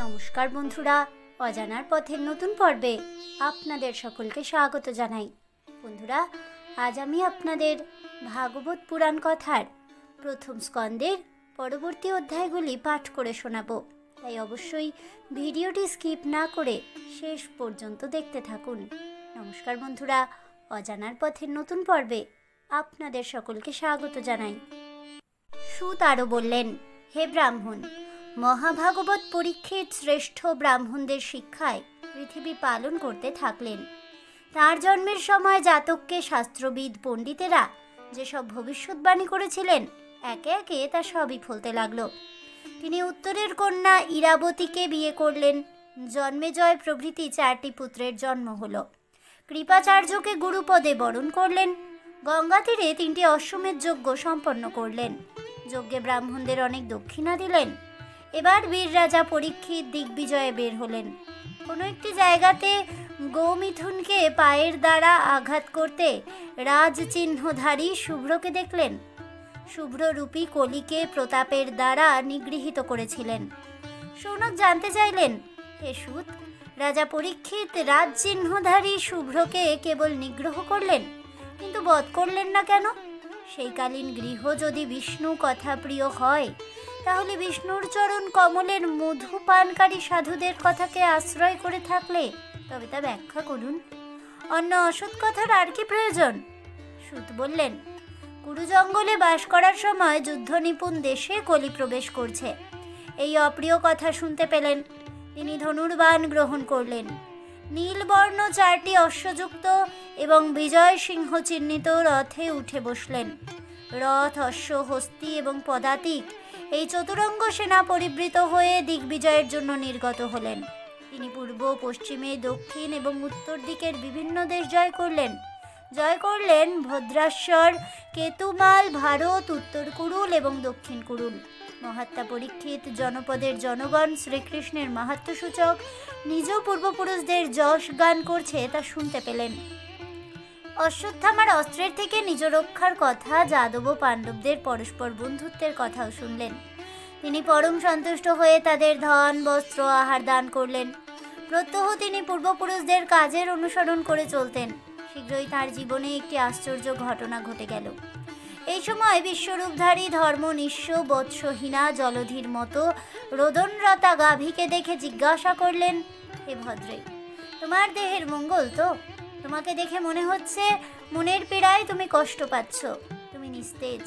নমস্কার বন্ধুরা, অজানার পথের নতুন পর্বে আপনাদের সকলকে স্বাগত জানাই। বন্ধুরা, আজ আমি আপনাদের ভাগবত পুরাণ কথার প্রথম স্কন্দের পরবর্তী অধ্যায়গুলি পাঠ করে শোনাবো। তাই অবশ্যই ভিডিওটি স্কিপ না করে শেষ পর্যন্ত দেখতে থাকুন। নমস্কার বন্ধুরা, অজানার পথের নতুন পর্বে আপনাদের সকলকে স্বাগত জানাই। সুত আরও বললেন, হে ব্রাহ্মণ, মহাভাগবত পরীক্ষিত শ্রেষ্ঠ ব্রাহ্মণদের শিক্ষায় পৃথিবী পালন করতে থাকলেন। তাঁর জন্মের সময় জাতককে শাস্ত্রবিদ পণ্ডিতেরা যেসব ভবিষ্যৎবাণী করেছিলেন, একে একে তা সবই ফলতে লাগল। তিনি উত্তরের কন্যা ইরাবতীকে বিয়ে করলেন। জন্মেজয় প্রভৃতি 4টি পুত্রের জন্ম হল। কৃপাচার্যকে গুরুপদে বরণ করলেন। গঙ্গা তীরে 3টি অশ্বমেধ যজ্ঞ সম্পন্ন করলেন। যজ্ঞে ব্রাহ্মণদের অনেক দক্ষিণা দিলেন। এবার বীর রাজা পরীক্ষিত দিগ্বিজয়ে বের হলেন। কোনো একটি জায়গাতে গৌমিথুনকে পায়ের দ্বারা আঘাত করতে রাজচিহ্নধারী শুভ্রকে দেখলেন। শুভ্ররূপী কলিকে প্রতাপের দ্বারা নিগৃহীত করেছিলেন। শৌনক জানতে চাইলেন, হে সুত, রাজা পরীক্ষিত রাজচিহ্নধারী শুভ্রকে কেবল নিগ্রহ করলেন, কিন্তু বধ করলেন না কেন? সেইকালীন গৃহ যদি বিষ্ণু কথা প্রিয় হয়, তাহলে বিষ্ণুর চরণ কমলের মধুপানকারী সাধুদের কথাকে আশ্রয় করে থাকলে তবে তা ব্যাখ্যা করুন। অন্য অসৎ কথার আর কি প্রয়োজন? সুত বললেন, কুরু জঙ্গলে বাস করার সময় যুদ্ধ নিপুণ দেশে কলি প্রবেশ করছে, এই অপ্রিয় কথা শুনতে পেলেন। তিনি ধনুর্বাণ গ্রহণ করলেন। নীলবর্ণ 4টি অশ্বযুক্ত এবং বিজয় সিংহ চিহ্নিত রথে উঠে বসলেন। রথ, অশ্ব, হস্তি এবং পদাতিক এই চতুরঙ্গ সেনা পরিবৃত হয়ে দিগ্বিজয়ের জন্য নির্গত হলেন। তিনি পূর্ব, পশ্চিমে, দক্ষিণ এবং উত্তর দিকের বিভিন্ন দেশ জয় করলেন ভদ্রাশ্বর, কেতুমাল, ভারত, উত্তর কুরুল এবং দক্ষিণ কুরুল। মহাত্মা পরীক্ষিত জনপদের জনগণ শ্রীকৃষ্ণের মাহাত্ম্যসূচক নিজ পূর্বপুরুষদের যশ গান করছে তা শুনতে পেলেন। অশ্বত্থামার অস্ত্রের থেকে নিজ রক্ষার কথা, যাদব ও পাণ্ডবদের পরস্পর বন্ধুত্বের কথাও শুনলেন। তিনি পরম সন্তুষ্ট হয়ে তাদের ধন, বস্ত্র, আহার দান করলেন। প্রত্যহ তিনি পূর্বপুরুষদের কাজের অনুসরণ করে চলতেন। শীঘ্রই তাঁর জীবনে একটি আশ্চর্য ঘটনা ঘটে গেল। এই সময় বিশ্বরূপধারী ধর্মনিঃস্ব বৎসহীনা জলধির মতো রোদনরতা গাভীকে দেখে জিজ্ঞাসা করলেন, হে ভদ্রে, তোমার দেহের মঙ্গল তো? তোমাকে দেখে মনে হচ্ছে মনের পীড়ায় তুমি কষ্ট পাচ্ছ। তুমি নিস্তেজ,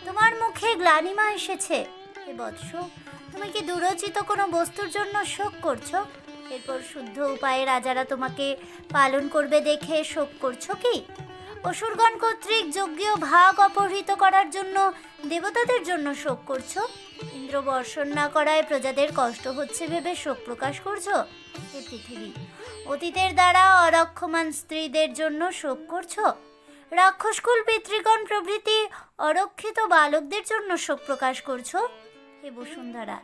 তোমার মুখে গ্লানিমা এসেছে। হে বৎস, তুমি কি দুরচিত কোনো বস্তুর জন্য শোক করছো? এরপর শুদ্ধ উপায়ে রাজারা তোমাকে পালন করবে দেখে শোক করছো কি? অসুরগণ কর্তৃক যজ্ঞীয় ভাগ অপহৃত করার জন্য দেবতাদের জন্য শোক করছো? ইন্দ্র বর্ষণ না করায় প্রজাদের কষ্ট হচ্ছে ভেবে শোক প্রকাশ করছো? হে পৃথিবী, অতীতের দ্বারা অরক্ষমান স্ত্রীদের জন্য শোক করছো? রাক্ষসকুল পিতৃগণ প্রভৃতি অরক্ষিত বালকদের জন্য শোক প্রকাশ করছো? হে বসুন্ধরা,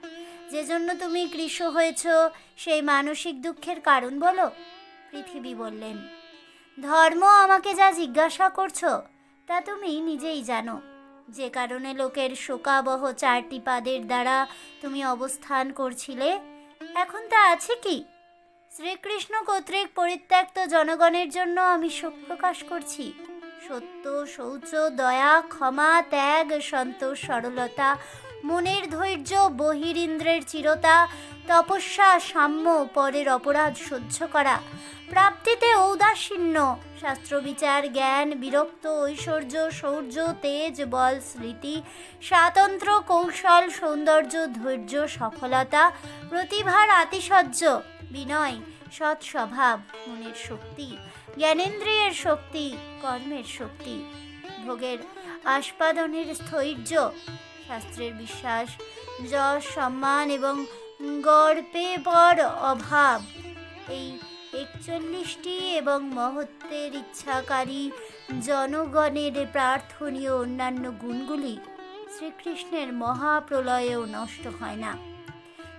যে জন্য তুমি কৃশ হয়েছ, সেই মানসিক দুঃখের কারণ বলো। পৃথিবী বললেন, ধর্ম, আমাকে যা জিজ্ঞাসা করছো তা তুমি নিজেই জানো। যে কারণে লোকের শোকাবহ 4টি পাদের দ্বারা তুমি অবস্থান করছিলে, এখন তা আছে কি? শ্রীকৃষ্ণ কর্তৃক পরিত্যক্ত জনগণের জন্য আমি শোক প্রকাশ করছি। সত্য, শৌচ, দয়া, ক্ষমা, ত্যাগ, সন্তোষ, সরলতা, মনের ধৈর্য, বহিরিন্দ্রের চিরতা, তপস্যা, সাম্য, পরের অপরাধ সহ্য করা, প্রাপ্তিতে ঔদাসীন্য, শাস্ত্রবিচার, জ্ঞান, বিরক্ত, ঐশ্বর্য, শৌর্য, তেজ, বল, স্মৃতি, স্বাতন্ত্র্য, কৌশল, সৌন্দর্য, ধৈর্য, সফলতা, প্রতিভার আতিশয্য, বিনয়, সৎ স্বভাব, মনের শক্তি, জ্ঞানেন্দ্রিয়ের শক্তি, কর্মের শক্তি, ভোগের আস্বাদনের স্থৈর্য, শাস্ত্রের বিশ্বাস, যশ, সম্মান এবং গর্বে বড় অভাব, এই 41টি এবং মহত্বের ইচ্ছাকারী জনগণের প্রার্থনীয় অন্যান্য গুণগুলি শ্রীকৃষ্ণের মহাপ্রলয়েও নষ্ট হয় না।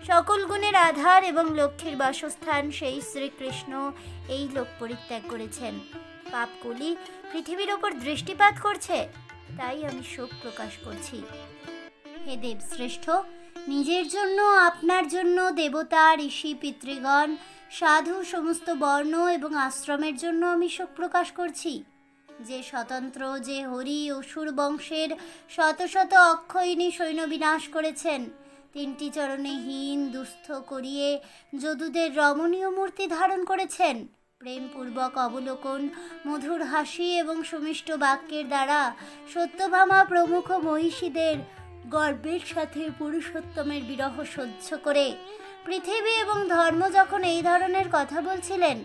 সকল গুণের আধার এবং লক্ষ্মীর বাসস্থান সেই শ্রীকৃষ্ণ এই লোক পরিত্যাগ করেছেন। পাপকলি পৃথিবীর ওপর দৃষ্টিপাত করছে, তাই আমি শোক প্রকাশ করছি। হে দেবশ্রেষ্ঠ, নিজের জন্য, আপনার জন্য, দেবতা, ঋষি, পিতৃগণ, সাধু, সমস্ত বর্ণ এবং আশ্রমের জন্য আমি শোক প্রকাশ করছি। যে স্বতন্ত্র, যে হরি অসুর বংশের শত শত অক্ষয়িনী সৈন্য বিনাশ করেছেন, তিনটি চরণে হীন দুস্থ করিয়ে যদুদের রমণীয় মূর্তি ধারণ করেছেন, প্রেমপূর্বক অবলোকন, মধুর হাসি এবং সুমিষ্ট বাক্যের দ্বারা সত্যভামা প্রমুখ মহিষীদের গর্বের সাথে পুরুষোত্তমের বিরহ সহ্য করে পৃথিবী এবং ধর্ম যখন এই ধরনের কথা বলছিলেন,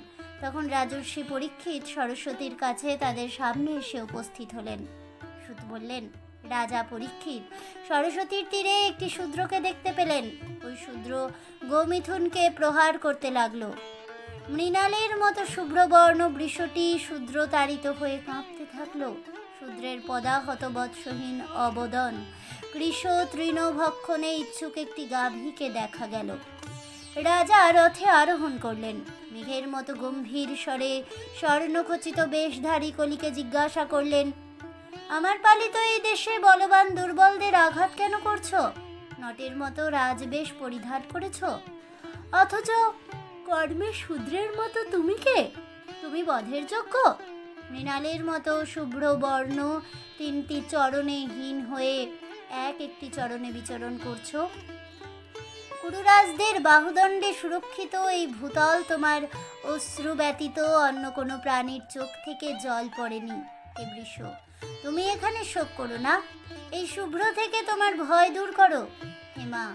তখন রাজর্ষি পরীক্ষিত সরস্বতীর কাছে তাদের সামনে এসে উপস্থিত হলেন। সুত বললেন, রাজা পরীক্ষিত সরস্বতীর তীরে একটি শূদ্রকে দেখতে পেলেন। ওই শূদ্র গোমিথুনকে প্রহার করতে লাগলো। মৃণালের মতো শুভ্রবর্ণ বৃষটি শূদ্র তাড়িত হয়ে কাঁপতে থাকলো। শূদ্রের পদাহত বৎসহীন অবদন, কৃষ তৃণভক্ষণে ইচ্ছুক একটি গাভীকে দেখা গেল। রাজা রথে আরোহণ করলেন। মেঘের মতো গম্ভীর স্বরে স্বর্ণখচিত বেশধারী কলিকে জিজ্ঞাসা করলেন, আমার পালিত এই দেশে বলবান দুর্বলদের আঘাত কেন করছো? নটের মতো রাজবেশ পরিধান করেছ, অথচ কর্মে শূদ্রের মতো তুমি কে? তুমি বধের যোগ্য? মৃণালের মতো শুভ্র বর্ণ তিনটি চরণে হীন হয়ে একটি চরণে বিচরণ করছো। কুরুরাজদের বাহুদণ্ডে সুরক্ষিত এই ভূতল তোমার অশ্রু ব্যতীত অন্য কোনো প্রাণীর চোখ থেকে জল পড়েনি। হে বৃষ, তুমি এখানে শোক করো না, এই শুভ্র থেকে তোমার ভয় দূর করো। হে মা,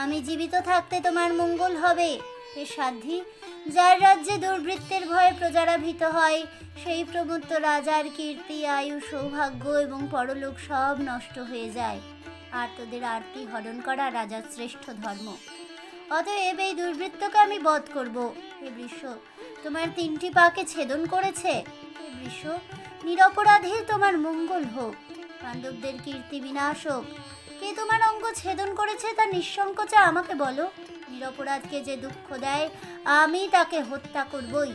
আমি জীবিত থাকতে তোমার মঙ্গল হবে। হে সাধ্বী, যার রাজ্যে দুর্বৃত্তের ভয়ে প্রজারা ভীত হয়, সেই প্রমত্ত রাজার কীর্তি, আয়ু, সৌভাগ্য এবং পরলোক সব নষ্ট হয়ে যায়। আর তোদের আরতি হরণ করা রাজার শ্রেষ্ঠ ধর্ম। অতএব এই দুর্বৃত্তকে আমি বধ করব। হে বৃষ, তোমার তিনটি পাকে ছেদন করেছে। হে বৃষ, নিরপরাধী তোমার মঙ্গল হোক, পাণ্ডবদের কীর্তি বিনাশ হোক। কে তোমার অঙ্গ ছেদন করেছে তা নিঃসংকোচে আমাকে বলো। নিরপরাধকে যে দুঃখ দেয়, আমি তাকে হত্যা করবই।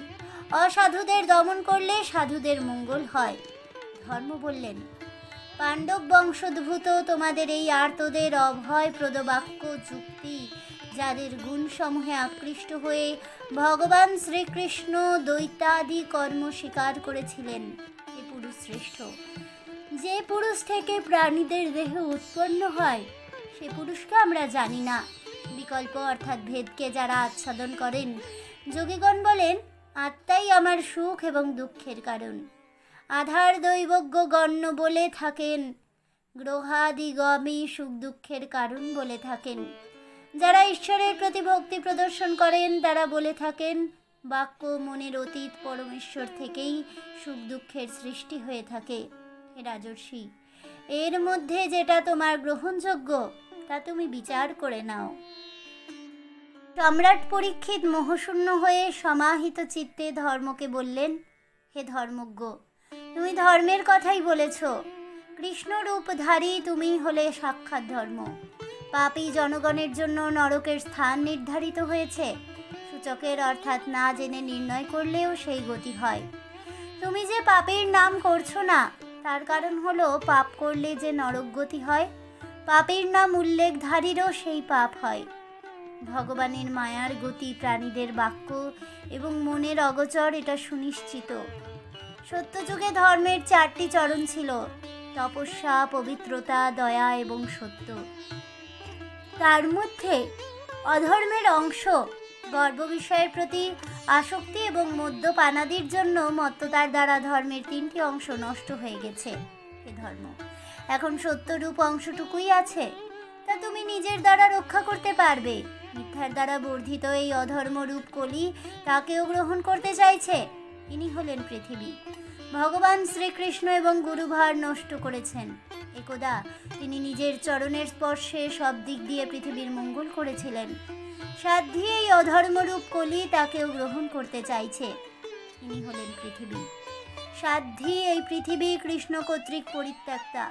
অসাধুদের দমন করলে সাধুদের মঙ্গল হয়। ধর্ম বললেন, পাণ্ডব বংশোদ্ভূত তোমাদের এই আর্তদের অভয়প্রদ বাক্য যুক্তি, যাদের গুণসমূহে আকৃষ্ট হয়ে ভগবান শ্রীকৃষ্ণ দৈত্যাদি কর্ম স্বীকার করেছিলেন, এ পুরুষ শ্রেষ্ঠ। যে পুরুষ থেকে প্রাণীদের দেহ উৎপন্ন হয়, সে পুরুষকে আমরা জানি না। বিকল্প অর্থাৎ ভেদকে যারা আচ্ছাদন করেন, যোগীগণ বলেন আত্মাই আমার সুখ এবং দুঃখের কারণ। আধার দৈবজ্ঞ গণ্য বলে থাকেন, গ্রহাদিগমই সুখ দুঃখের কারণ বলে থাকেন। যারা ঈশ্বরের প্রতি ভক্তি প্রদর্শন করেন, তারা বলে থাকেন বাক্য মনের অতীত পরমেশ্বর থেকেই সুখ দুঃখের সৃষ্টি হয়ে থাকে। হে রাজর্ষি, এর মধ্যে যেটা তোমার গ্রহণযোগ্য তা তুমি বিচার করে নাও। সম্রাট পরীক্ষিত মোহশূন্য হয়ে সমাহিত চিত্তে ধর্মকে বললেন, হে ধর্মজ্ঞ, তুমি ধর্মের কথাই বলেছ। কৃষ্ণরূপধারী তুমি হলে সাক্ষাৎ ধর্ম। পাপী জনগণের জন্য নরকের স্থান নির্ধারিত হয়েছে। সূচকের অর্থাৎ না জেনে নির্ণয় করলেও সেই গতি হয়। তুমি যে পাপের নাম করছো না, তার কারণ হলো পাপ করলে যে নরক গতি হয়, পাপের নাম উল্লেখধারীরও সেই পাপ হয়। ভগবানের মায়ার গতি প্রাণীদের বাক্য এবং মনের অগোচর, এটা সুনিশ্চিত। সত্যযুগে ধর্মের চারটি চরণ ছিল: তপস্যা, পবিত্রতা, দয়া এবং সত্য। তার মধ্যে অধর্মের অংশ গর্ব বিষয়ের প্রতি আসক্তি এবং মদ্যপানাদির জন্য মত্ততার দ্বারা ধর্মের তিনটি অংশ নষ্ট হয়ে গেছে। এ ধর্ম এখন সত্যরূপ অংশটুকুই আছে, তা তুমি নিজের দ্বারা রক্ষা করতে পারবে। মিথ্যার দ্বারা বর্ধিত এই অধর্মরূপ কলি তাকেও গ্রহণ করতে চাইছে। ইনি হলেন পৃথিবী। ভগবান শ্রীকৃষ্ণ এবং গুরুভার নষ্ট করেছেন। একদা তিনি নিজের চরণের স্পর্শে সব দিক দিয়ে পৃথিবীর মঙ্গল করেছিলেন। সাধ্বী এই অধর্মরূপ কলি তাকেও গ্রহণ করতে চাইছে। ইনি হলেন পৃথিবী। সাধ্বী এই পৃথিবী কৃষ্ণ কর্তৃক পরিত্যক্তা।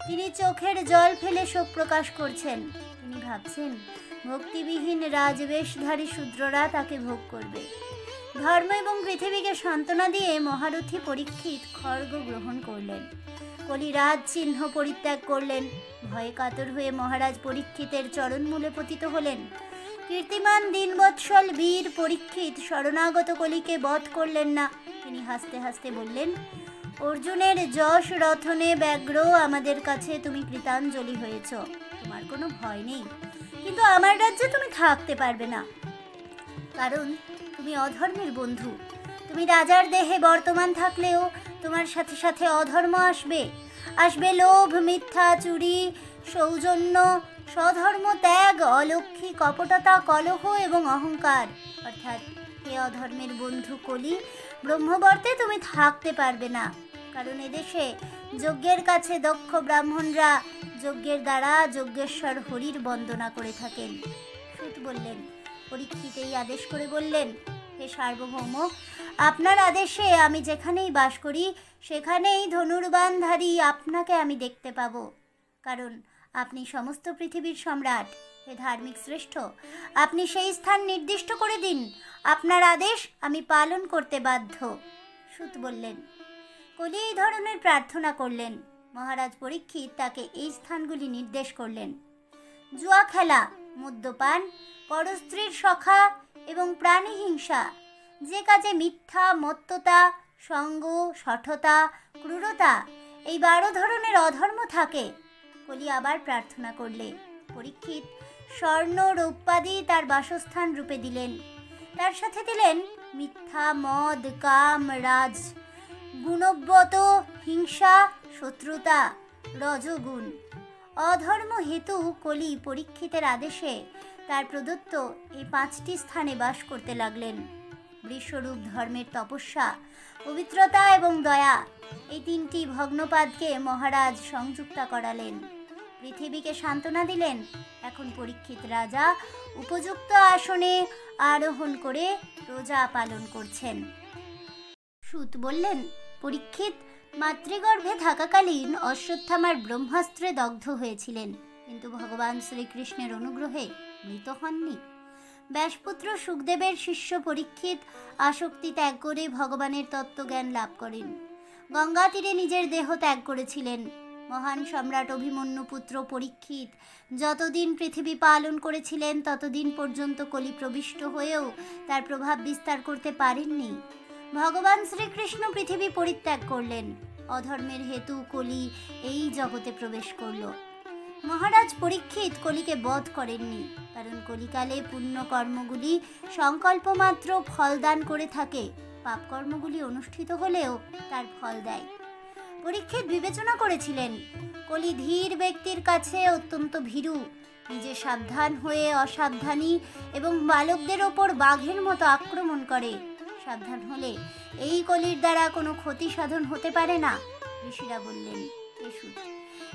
তিনি চোখের জল ফেলে শোক প্রকাশ করছেন। তিনি ভাবছেন ভক্তিবিহীন রাজবেশধারী শূদ্ররা তাকে ভোগ করবে। ধর্ম এবং পৃথিবীকে সান্ত্বনা দিয়ে মহারথী পরীক্ষিত খড়গ গ্রহণ করলেন। কলি রাজ চিহ্ন পরিত্যাগ করলেন। ভয়ে কাতর হয়ে মহারাজ পরীক্ষিতের চরণমূলে পতিত হলেন। কীর্তিমান দীনবৎসল বীর পরীক্ষিত শরণাগত কলিকে বধ করলেন না। তিনি হাসতে হাসতে বললেন, অর্জুনের যশ রথনে ব্যগ্র আমাদের কাছে তুমি কৃতাঞ্জলি হয়েছ। তোমার কোনো ভয় নেই, কিন্তু আমার রাজ্যে তুমি থাকতে পারবে না, কারণ তুমি অধর্মের বন্ধু। তুমি রাজার দেহে বর্তমান থাকলেও তোমার সাথে সাথে অধর্ম আসবে। আসবে লোভ, মিথ্যা, চুরি, সৌজন্য, স্বধর্ম ত্যাগ, অলক্ষী, কপটতা, কলহ এবং অহংকার। অর্থাৎ হে অধর্মের বন্ধু কলি, ব্রহ্মবর্তে তুমি থাকতে পারবে না, কারণ এদেশে যজ্ঞের কাছে দক্ষ ব্রাহ্মণরা যজ্ঞের দ্বারা যজ্ঞেশ্বর হরির বন্দনা করে থাকেন। সুত বললেন, পরীক্ষিত এই আদেশ করে বললেন, হে সার্বভৌম, আপনার আদেশে আমি যেখানেই বাস করি সেখানেই ধনুর্বাণধারী আপনাকে আমি দেখতে পাব, কারণ আপনি সমস্ত পৃথিবীর সম্রাট। হে ধার্মিক শ্রেষ্ঠ, আপনি সেই স্থান নির্দিষ্ট করে দিন, আপনার আদেশ আমি পালন করতে বাধ্য। সুত বললেন, কলি এই ধরনের প্রার্থনা করলেন। মহারাজ পরীক্ষিত তাকে এই স্থানগুলি নির্দেশ করলেন। জুয়া খেলা, মদ্যপান, পরস্ত্রীর সখা এবং প্রাণীহিংসা, যে কাজে মিথ্যা, মত্ততা, সঙ্গ, শঠতা, ক্রূরতা, এই 12 ধরনের অধর্ম থাকে। কলি আবার প্রার্থনা করলে পরীক্ষিত স্বর্ণ রৌপ্যাদি তার বাসস্থান রূপে দিলেন। তার সাথে দিলেন মিথ্যা, মদ, কাম, রাজ, গুণব্বত, হিংসা, শত্রুতা, রজগুণ। অধর্ম হেতু কলি পরীক্ষিতের আদেশে তার প্রদত্ত এই 5টি স্থানে বাস করতে লাগলেন। বৃষরূপ ধর্মের তপস্যা, পবিত্রতা এবং দয়া, এই 3টি ভগ্নপাদকে মহারাজ সংযুক্তা করালেন। পৃথিবীকে সান্ত্বনা দিলেন। এখন পরীক্ষিত রাজা উপযুক্ত আসনে আরোহণ করে প্রজা পালন করছেন। সুত বললেন, পরীক্ষিত মাতৃগর্ভে থাকাকালীন অশ্বত্থামার ব্রহ্মাস্ত্রে দগ্ধ হয়েছিলেন, কিন্তু ভগবান শ্রীকৃষ্ণের অনুগ্রহে মৃত হননি। ব্যাসপুত্র সুখদেবের শিষ্য পরীক্ষিত আসক্তি ত্যাগ করে ভগবানের তত্ত্বজ্ঞান লাভ করেন। গঙ্গা তীরে নিজের দেহ ত্যাগ করেছিলেন। মহান সম্রাট অভিমন্যু পুত্র পরীক্ষিত যতদিন পৃথিবী পালন করেছিলেন ততদিন পর্যন্ত কলি প্রবিষ্ট হয়েও তার প্রভাব বিস্তার করতে পারেননি। ভগবান শ্রীকৃষ্ণ পৃথিবী পরিত্যাগ করলেন। অধর্মের হেতু কলি এই জগতে প্রবেশ করল। মহারাজ পরীক্ষিত কলিকে বধ করেননি, কারণ কলিকালে পুণ্য কর্মগুলি সংকল্প মাত্র ফলদান করে থাকে। পাপকর্মগুলি অনুষ্ঠিত হলেও তার ফল দেয়। পরীক্ষিত বিবেচনা করেছিলেন, কলি ধীর ব্যক্তির কাছে অত্যন্ত ভীরু, নিজে সাবধান হয়ে অসাবধানী এবং বালকদের ওপর বাঘের মতো আক্রমণ করে। সাবধান হলে এই কলির দ্বারা কোনো ক্ষতি সাধন হতে পারে না। ঋষিরা বললেন,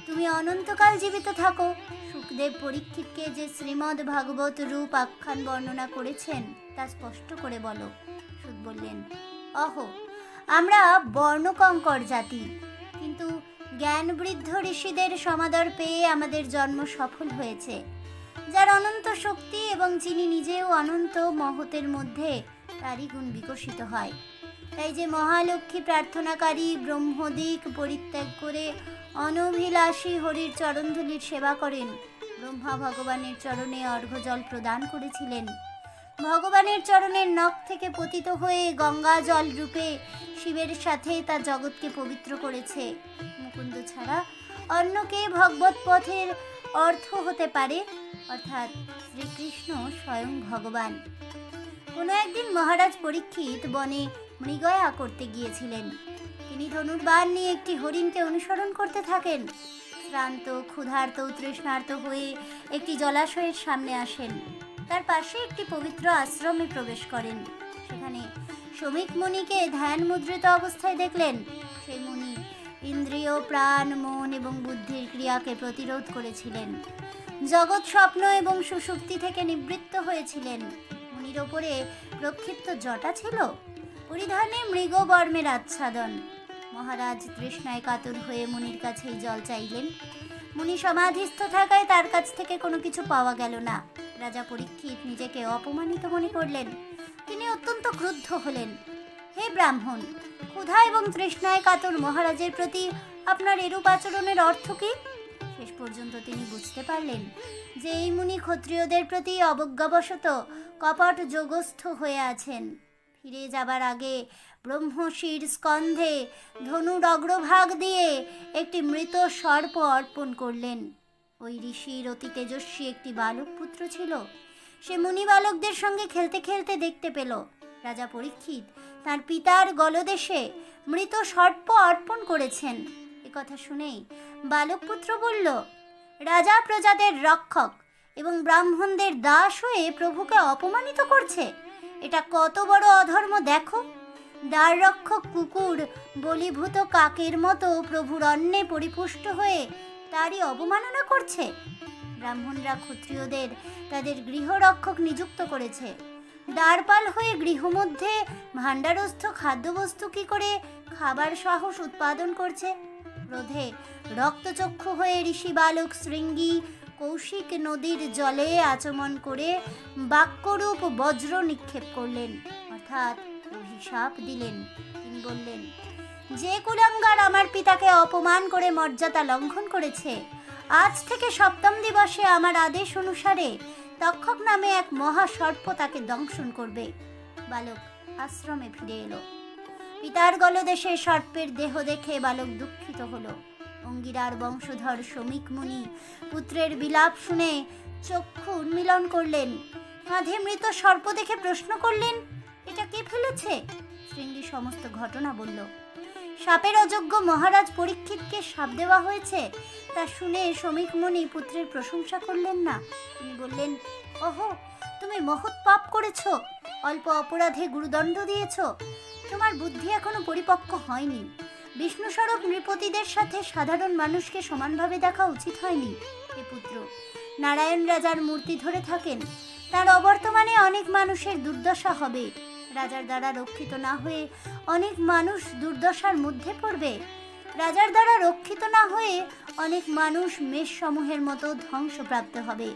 তুমি অনন্তকাল জীবিত থাকো। সুখদেব পরীক্ষিতকে যে শ্রীমদ্ ভাগবত রূপ আখ্যান বর্ণনা করেছেন তা স্পষ্ট করে বলো। সুত বললেন, অহো, আমরা বর্ণকঙ্কর জাতি, কিন্তু জ্ঞান বৃদ্ধ ঋষিদের সমাদর পেয়ে আমাদের জন্ম সফল হয়েছে। যার অনন্ত শক্তি এবং যিনি নিজেও অনন্ত মহতের মধ্যে তারই গুণ বিকশিত হয়। তাই যে মহালক্ষ্মী প্রার্থনাকারী ব্রহ্মদিক পরিত্যাগ করে অনভিলাষী হরির চরণধূলির সেবা করেন, ব্রহ্মা ভগবানের চরণে অর্ঘ্যজল প্রদান করেছিলেন। ভগবানের চরণের নখ থেকে পতিত হয়ে গঙ্গা জল রূপে শিবের সাথে তা জগৎকে পবিত্র করেছে। মুকুন্দ ছাড়া অন্য কে ভগবত পথের অর্থ হতে পারে, অর্থাৎ শ্রীকৃষ্ণ স্বয়ং ভগবান। কোনো একদিন মহারাজ পরীক্ষিত বনে মৃগয়া করতে গিয়েছিলেন। তিনি ধনুর্বাণ নিয়ে একটি হরিণকে অনুসরণ করতে থাকেন। শ্রান্ত, ক্ষুধার্ত, তৃষ্ণার্ত হয়ে একটি জলাশয়ের সামনে আসেন। তার পাশে একটি পবিত্র আশ্রমে প্রবেশ করেন। সেখানে শ্রমিক মুনিকে ধ্যান মুদ্রিত অবস্থায় দেখলেন। সেই মুনি ইন্দ্রিয়, প্রাণ, মন এবং বুদ্ধির ক্রিয়াকে প্রতিরোধ করেছিলেন। জগৎ স্বপ্ন এবং সুষুপ্তি থেকে নিবৃত্ত হয়েছিলেন। মুনির ওপরে প্রক্ষিপ্ত জটা ছিল, পরিধানে মৃগবর্মের আচ্ছাদন। মহারাজ তৃষ্ণায় কাতর হয়ে মুনির কাছেই জল চাইলেন। মুনি সমাধিস্থ থাকায় তার কাছ থেকে কোনো কিছু পাওয়া গেল না। রাজা পরীক্ষিত নিজেকে অপমানিত মনে করলেন। তিনি অত্যন্ত ক্রুদ্ধ হলেন। হে ব্রাহ্মণ, ক্ষুধা এবং তৃষ্ণায় কাতর মহারাজের প্রতি আপনার এরূপ আচরণের অর্থ কি? শেষ পর্যন্ত তিনি বুঝতে পারলেন যে এই মুনি ক্ষত্রিয়দের প্রতি অবজ্ঞাবশত কপট যোগস্থ হয়ে আছেন। ফিরে যাবার আগে ব্রহ্মশির স্কন্ধে ধনুর অগ্রভাগ দিয়ে একটি মৃত সর্প অর্পণ করলেন। ওই ঋষির অতি তেজস্বী একটি বালক পুত্র ছিল। সে মুনি বালকদের সঙ্গে খেলতে খেলতে দেখতে পেল রাজা পরীক্ষিত তার পিতার গলদেশে মৃত সর্প অর্পণ করেছেন। কথা শুনেই বালক পুত্র বলল, রাজা প্রজাদের রক্ষক এবং ব্রাহ্মণদের দাস হয়ে প্রভুকে অপমানিত করছে। এটা কত বড় অধর্ম দেখো। দ্বার রক্ষক কুকুর বলীভূত কাকের মতো প্রভুর অন্নে পরিপুষ্ট হয়ে তারই অবমাননা করছে। ব্রাহ্মণরা ক্ষত্রিয়দের তাদের গৃহরক্ষক নিযুক্ত করেছে। দ্বারপাল হয়ে গৃহমধ্যে ভাণ্ডারস্থ খাদ্যবস্তু কি করে খাবার সাহস উৎপাদন করছে। ক্রোধে রক্তচক্ষু হয়ে ঋষি বালক শৃঙ্গী কৌশিক নদীর জলে আচমন করে বাক্যরূপ বজ্র নিক্ষেপ করলেন, অর্থাৎ অভিশাপ দিলেন। তিনি বললেন, যে কুলাঙ্গার আমার পিতাকে অপমান করে মর্যাদা লঙ্ঘন করেছে, আজ থেকে সপ্তম দিবসে আমার আদেশ অনুসারে তক্ষক নামে এক মহাসর্প তাকে দংশন করবে। বালক আশ্রমে ফিরে এলো। পিতার গলদেশে সর্পের দেহ দেখে বালক দুঃখিত হলো। অঙ্গিরার বংশধর শমিক মুনি পুত্রের বিলাপ শুনে চক্ষু উন্মিলন করলেন। কাঁধে মৃত সর্প দেখে প্রশ্ন করলেন, এটা কে ফেলেছে? শৃঙ্গী সমস্ত ঘটনা বলল। সাপের অযোগ্য মহারাজ পরীক্ষিতকে সাপ দেওয়া হয়েছে তা শুনে শমিক মুনি পুত্রের প্রশংসা করলেন না। তিনি বললেন, ওহো, তুমি মহৎ পাপ করেছ, অল্প অপরাধে গুরুদণ্ড দিয়েছ। তোমার বুদ্ধি এখনো পরিপক্ক হয়নি। বিষ্ণু স্বরূপ নৃপতিদের সাথে সাধারণ মানুষকে সমানভাবে দেখা উচিত হয়নি। হে পুত্র, নারায়ণ রাজার মূর্তি ধরে থাকেন, তার অবর্তমানে অনেক মানুষের দুর্দশা হবে। রাজার দ্বারা রক্ষিত না হয়ে অনেক মানুষ দুর্দশার মধ্যে পড়বে। রাজার দ্বারা রক্ষিত না হয়ে অনেক মানুষ মেষ সমূহের মতো ধ্বংসপ্রাপ্ত হবে।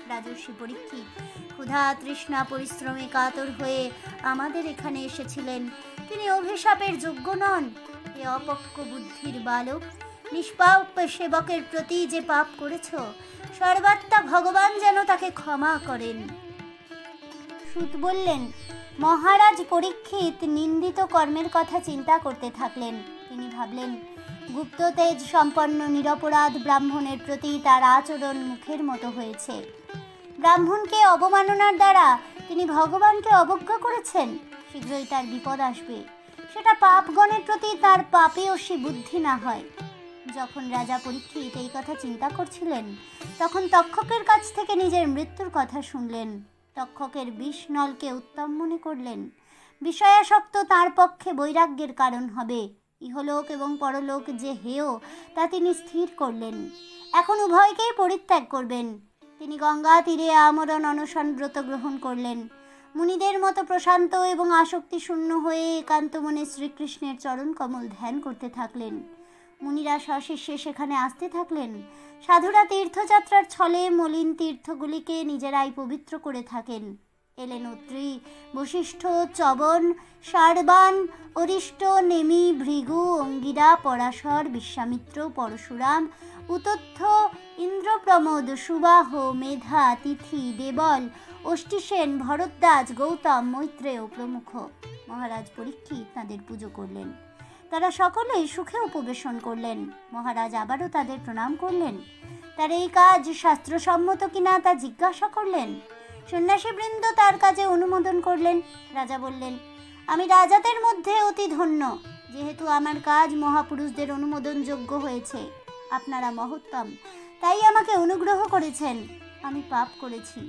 রাজর্ষি পরীক্ষিত ক্ষুধা তৃষ্ণা পরিশ্রমে কাতর হয়ে আমাদের এখানে এসেছিলেন। তিনি অভিশাপের যোগ্য নন। এ অপক্ক বুদ্ধির বালক, নিষ্পাপ সেবকের প্রতি যে পাপ করেছ, সর্বাত্মা ভগবান যেন তাকে ক্ষমা করেন। সুত বললেন, মহারাজ পরীক্ষিত নিন্দিত কর্মের কথা চিন্তা করতে থাকলেন। তিনি ভাবলেন, গুপ্ত তেজ সম্পন্ন নিরপরাধ ব্রাহ্মণের প্রতি তার আচরণ মুখের মতো হয়েছে। ব্রাহ্মণকে অবমাননার দ্বারা তিনি ভগবানকে অবজ্ঞা করেছেন। শীঘ্রই তার বিপদ আসবে। সেটা পাপগণের প্রতি তার পাপেয়সী বুদ্ধি না হয়। যখন রাজা পরীক্ষিত এই কথা চিন্তা করছিলেন, তখন তক্ষকের কাছ থেকে নিজের মৃত্যুর কথা শুনলেন। তক্ষকের বিষ নলকে উত্তম মনে করলেন। বিষয়াসক্ত তার পক্ষে বৈরাগ্যের কারণ হবে। ইহলোক এবং পরলোক যে হেয় তা তিনি স্থির করলেন। এখন উভয়কেই পরিত্যাগ করবেন। তিনি গঙ্গা তীরে আমরণ অনশন ব্রত গ্রহণ করলেন। মুনিদের মতো প্রশান্ত এবং আসক্তি শূন্য হয়ে একান্ত মনে শ্রীকৃষ্ণের চরণ কমল ধ্যান করতে থাকলেন। মুনিরা সশিষ্যে সেখানে আসতে থাকলেন। সাধুরা তীর্থযাত্রার ছলে মলিন তীর্থগুলিকে নিজেরাই পবিত্র করে থাকেন। এলেন অত্রি, বশিষ্ঠ, চবন, সারবান, অরিষ্ট, নেমি, ভৃগু, অঙ্গিরা, পরাশর, বিশ্বামিত্র, পরশুরাম, উতথ্য, ইন্দ্রপ্রমোদ, সুবাহ, মেধা, তিথি, দেবল, অষ্টিসেন, ভরদ্বাজ, গৌতম, মৈত্রেয় প্রমুখ। মহারাজ পরীক্ষিত তাঁদের পুজো করলেন। তারা সকলেই সুখে উপবেশন করলেন। মহারাজ আবারও তাদের প্রণাম করলেন। তার এই কাজ শাস্ত্রসম্মত কিনা তা জিজ্ঞাসা করলেন। সন্ন্যাসীবৃন্দ তার কাজে অনুমোদন করলেন। রাজা বললেন, আমি রাজাদের মধ্যে অতি ধন্য, যেহেতু আমার কাজ মহাপুরুষদের অনুমোদনযোগ্য হয়েছে। আপনারা মহত্তম, তাই আমাকে অনুগ্রহ করেছেন। আমি পাপ করেছি।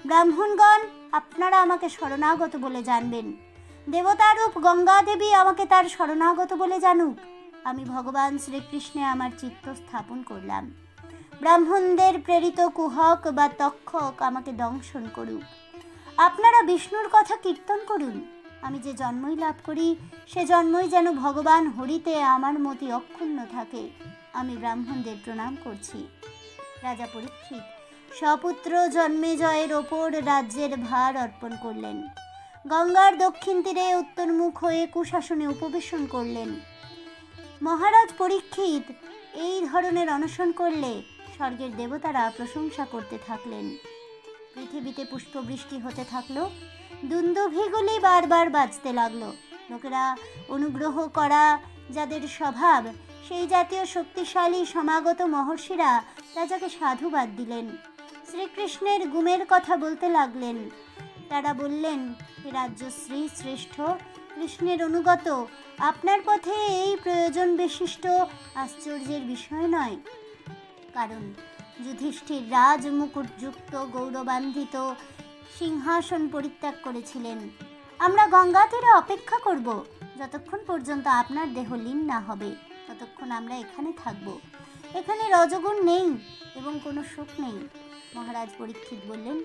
ব্রাহ্মণগণ, আপনারা আমাকে শরণাগত বলে জানবেন। দেবতারূপ গঙ্গা দেবী আমাকে তার শরণাগত বলে জানুক। আমি ভগবান শ্রীকৃষ্ণে আমার চিত্ত স্থাপন করলাম। ব্রাহ্মণদের প্রেরিত কুহক বা তক্ষক আমাকে দংশন করুক। আপনারা বিষ্ণুর কথা কীর্তন করুন। আমি যে জন্মই লাভ করি, সে জন্মই যেন ভগবান হরিতে আমার মতি অক্ষুণ্ণ থাকে। আমি ব্রাহ্মণদের প্রণাম করছি। রাজা পরীক্ষিত সপুত্র জন্মেজয়ের ওপর রাজ্যের ভার অর্পণ করলেন। গঙ্গার দক্ষিণ তীরে উত্তরমুখ হয়ে কুশাসনে উপবেশন করলেন। মহারাজ পরীক্ষিত এই ধরনের অনশন করলে স্বর্গের দেবতারা প্রশংসা করতে থাকলেন। পৃথিবীতে পুষ্পবৃষ্টি হতে থাকলো, দুন্দুভিগুলি বারবার বাজতে লাগলো। লোকেরা অনুগ্রহ করা যাদের স্বভাব, সেই জাতীয় শক্তিশালী সমাগত মহর্ষিরা রাজাকে সাধুবাদ দিলেন। শ্রীকৃষ্ণের গুণের কথা বলতে লাগলেন। তারা বললেন, হে রাজ্যশ্রী শ্রেষ্ঠ, কৃষ্ণের অনুগত আপনার পথে এই প্রয়োজন বিশিষ্ট আশ্চর্যের বিষয় নয়। কারণ যুধিষ্ঠির রাজমুকুটযুক্ত গৌরবান্বিত সিংহাসন পরিত্যাগ করেছিলেন। আমরা গঙ্গা তীরে অপেক্ষা করব, যতক্ষণ পর্যন্ত আপনার দেহ লীন না হবে ততক্ষণ আমরা এখানে থাকব। এখানে রজগুণ নেই এবং কোনো শোক নেই। মহারাজ পরীক্ষিত বললেন,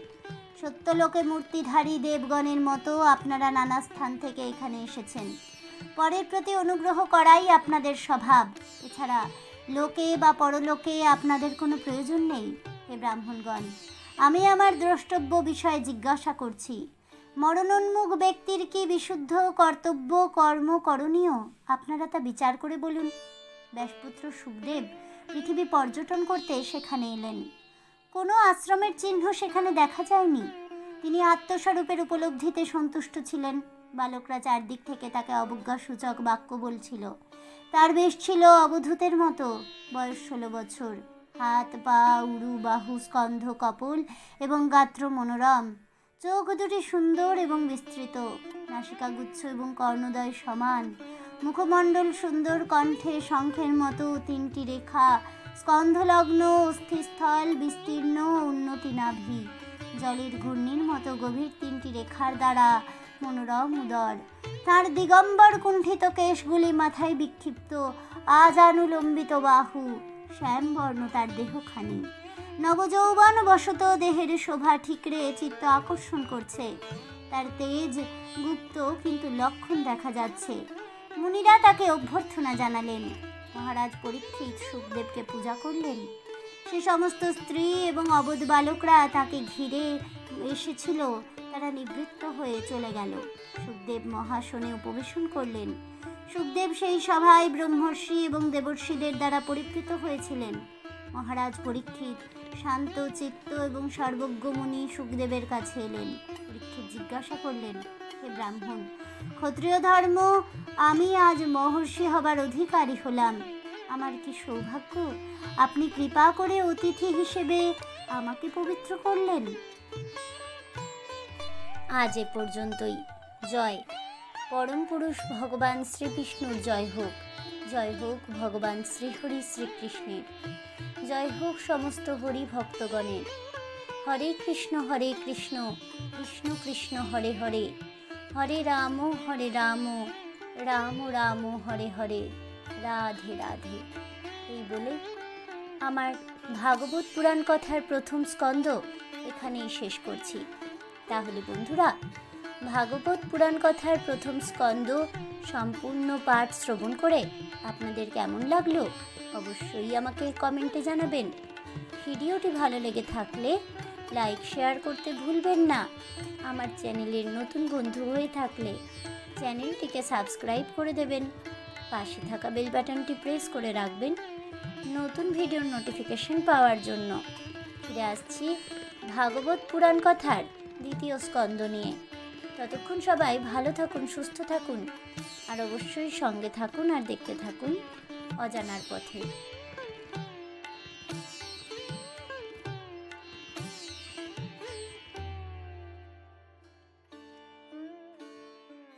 সত্যলোকে মূর্তিধারী দেবগণের মতো আপনারা নানা স্থান থেকে এখানে এসেছেন। পরের প্রতি অনুগ্রহ করাই আপনাদের স্বভাব। এছাড়া লোকে বা পরলোকে আপনাদের কোনো প্রয়োজন নেই। হে ব্রাহ্মণগণ, আমি আমার দ্রষ্টব্য বিষয়ে জিজ্ঞাসা করছি। মরণোন্মুখ ব্যক্তির কি বিশুদ্ধ কর্তব্য কর্ম করণীয়? আপনারা তা বিচার করে বলুন। ব্যাসপুত্র সুখদেব পৃথিবী পর্যটন করতে সেখানে এলেন। কোনো আশ্রমের চিহ্ন সেখানে দেখা যায়নি। তিনি আত্মস্বরূপের উপলব্ধিতে সন্তুষ্ট ছিলেন। বালকরা চারদিক থেকে তাকে অবজ্ঞাসূচক বাক্য বলছিল। তার বেশ ছিল অবধূতের মতো। বয়স 16 বছর। হাত পা উরু বাহু স্কন্ধ কপল এবং গাত্র মনোরম। চোখ দুটি সুন্দর এবং বিস্তৃত। নাসিকাগুচ্ছ এবং কর্ণদ্বয় সমান। মুখমণ্ডল সুন্দর, কণ্ঠে শঙ্খের মতো 3টি রেখা। স্কন্ধলগ্ন অস্থিস্থল বিস্তীর্ণ উন্নতি নাভি। জলের ঘূর্ণির মতো গভীর 3টি রেখার দ্বারা মনোরম উদর। তার দিগম্বর কুণ্ঠিত কেশগুলি মাথায় বিক্ষিপ্ত। আজানুলম্বিত বাহু। শ্যামবর্ণ তার দেহখানি। নবযৌবন বশত দেহের শোভা ঠিকরে চিত্ত আকর্ষণ করছে। তার তেজ গুপ্ত কিন্তু লক্ষণ দেখা যাচ্ছে। মুনিরা তাকে অভ্যর্থনা জানালেন। মহারাজ পরীক্ষিত সুখদেবকে পূজা করলেন। সে সমস্ত স্ত্রী এবং অবধ বালকরা তাকে ঘিরে এসেছিল, তারা নিবৃত্ত হয়ে চলে গেল। সুখদেব মহাসনে উপবেশন করলেন। সুখদেব সেই সভায় ব্রহ্মর্ষি এবং দেবর্ষিদের দ্বারা পরিবৃত হয়েছিলেন। মহারাজ পরীক্ষিত শান্ত চিত্ত এবং সর্বজ্ঞ মুনি সুখদেবের কাছে এলেন। পরীক্ষিত জিজ্ঞাসা করলেন, হে ব্রাহ্মণ, ক্ষত্রিয় ধর্ম আমি আজ মহর্ষি হবার অধিকারী হলাম। আমার কি সৌভাগ্য, আপনি কৃপা করে অতিথি হিসেবে আমাকে পবিত্র করলেন। আজ এ পর্যন্তই। জয় পরম পুরুষ ভগবান শ্রীবিষ্ণুর জয় হোক। জয় হোক ভগবান শ্রীহরি শ্রীকৃষ্ণের। জয় হোক সমস্ত হরি ভক্তগণের। হরে কৃষ্ণ কৃষ্ণ কৃষ্ণ হরে হরে, হরে রাম রাম রাম হরে হরে, রাধে রাধে। এই বলে আমার ভাগবত পুরাণ কথার প্রথম স্কন্ধ এখানেই শেষ করছি। তাহলে বন্ধুরা, ভাগবত পুরাণ কথার প্রথম স্কন্ধ সম্পূর্ণ পাঠ শ্রবণ করে আপনাদের কেমন লাগলো অবশ্যই আমাকে কমেন্টে জানাবেন। ভিডিওটি ভালো লেগে থাকলে লাইক শেয়ার করতে ভুলবেন না। আমার চ্যানেলের নতুন বন্ধু হয়ে থাকলে চ্যানেলটিকে সাবস্ক্রাইব করে দেবেন। পাশে থাকা বেল বাটনটি প্রেস করে রাখবেন নতুন ভিডিওর নোটিফিকেশন পাওয়ার জন্য। ফিরে আসছি ভাগবত পুরাণ কথার দ্বিতীয় স্কন্ধ নিয়ে। ততক্ষণ সবাই ভালো থাকুন, সুস্থ থাকুন আর অবশ্যই সঙ্গে থাকুন আর দেখতে থাকুন অজানার পথে।